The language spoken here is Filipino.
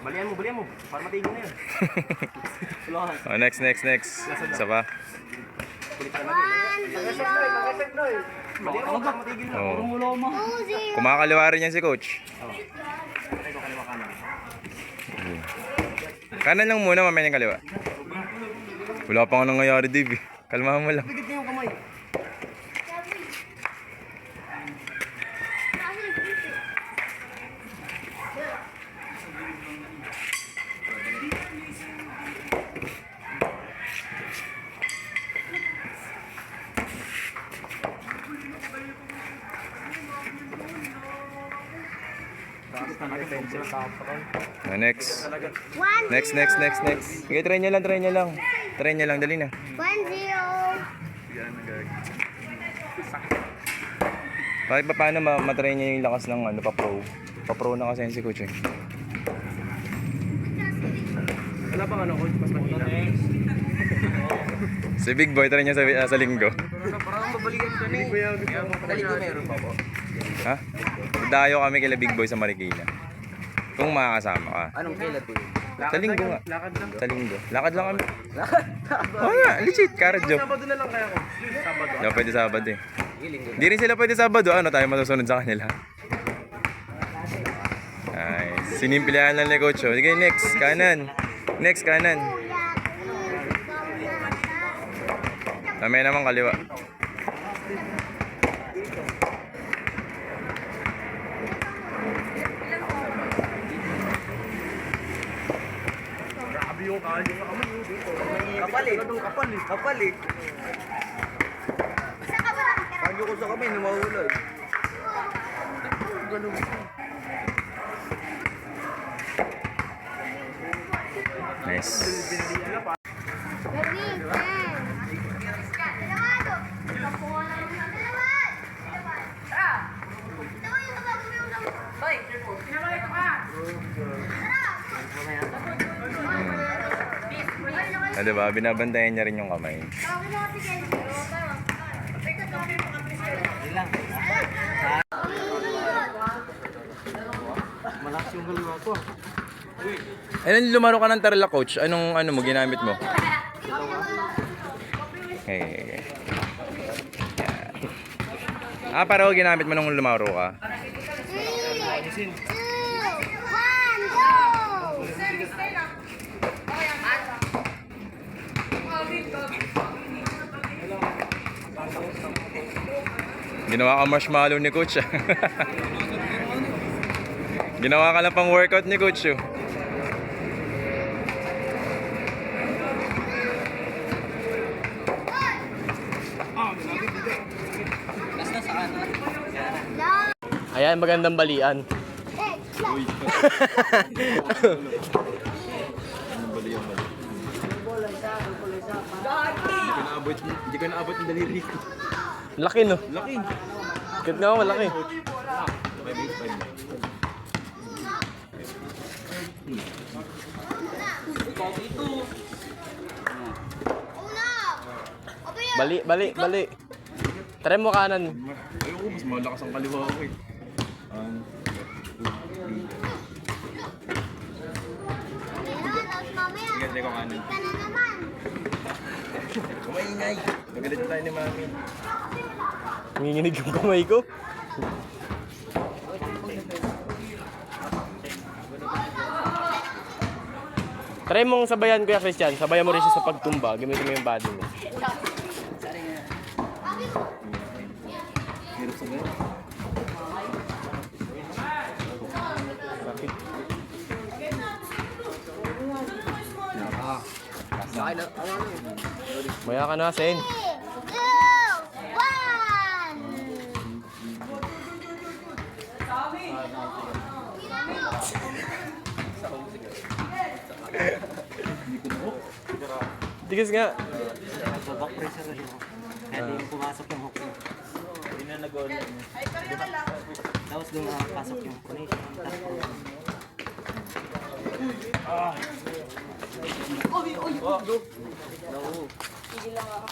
Balian mo. Para matigil na yun. Oh, next. Isa pa. Balian mo, para matigil na. Oh. Kumakaliwa rin yan si coach. Kanan lang muna, mamaya yung kaliwa. Wala pa nga nangyayari, Dave. Kalmahan mo lang. Pigit niyo yung kamay. Next. Sige, try nyo lang. Dali na. 1-0. Kahit pa paano matry nyo yung lakas ng pa-pro. Pa-pro na kasi yun si coach eh. Wala bang coach? Mas mahina. Si Big Boy, try nyo sa linggo. Parang babalikan ka na eh. Linggo meron pa po. Ha? Dayo kami kila Big Boy sa Marikina. Kung makakasama ka. Anong kailan po? Sa linggo nga. Lakad lang. Sa linggo. Lakad lang kami. Lakad? Oo nga, legit. Cardio. Sabado na lang kaya ko. Sabado. Hindi pwede Sabado eh. Hindi rin sila pwede Sabado. Ano tayo masusunod sa kanila? Ay, sinimpilahan lang ni coach. Sige, next. Kanan. Mamaya naman kaliwa. Grabe yung kalyo sa kamay dito. Kapal eh. Kalyo ko sa kamay, namawala eh. Ganun. Nice. Diba? Binabantayan niya rin yung kamay. Malakas yung kaliwa ko. Ayun, lumaro ka ng tarla, coach. Anong mo ginamit mo? Hey. Yeah. Pareho ginamit mo nung lumaro ka. 3, 2, 1, Ginawa ka marshmallow ni coach. Ginawa ka lang pang workout ni coach. Ayan, magandang balian. Uy. Hindi ko naabot yung daliri ko. Laki no? Laki. Kit nga ako, malaki. Bali. Try mo kanan. Ayoko, mas malakas ang kaliwa ko eh. Sige, ko kanan. Kumaingay. Magalit tayo ni Mami. Nanginginig yung kamay ko. Try mong sabayan, Kuya Christian. Sabayan mo rin siya sa pagtumba. Gamitin mo yung body mo. Hirap sabayan. Maya ka na, Sen. 3, 2, 1. Tigis nga. Sa back pressure na siya. Kaya di pumasok yung hook niya. Hindi na nag-online niya. Tapos doon nakapasok yung connection. Oy! No. Sige lang ako.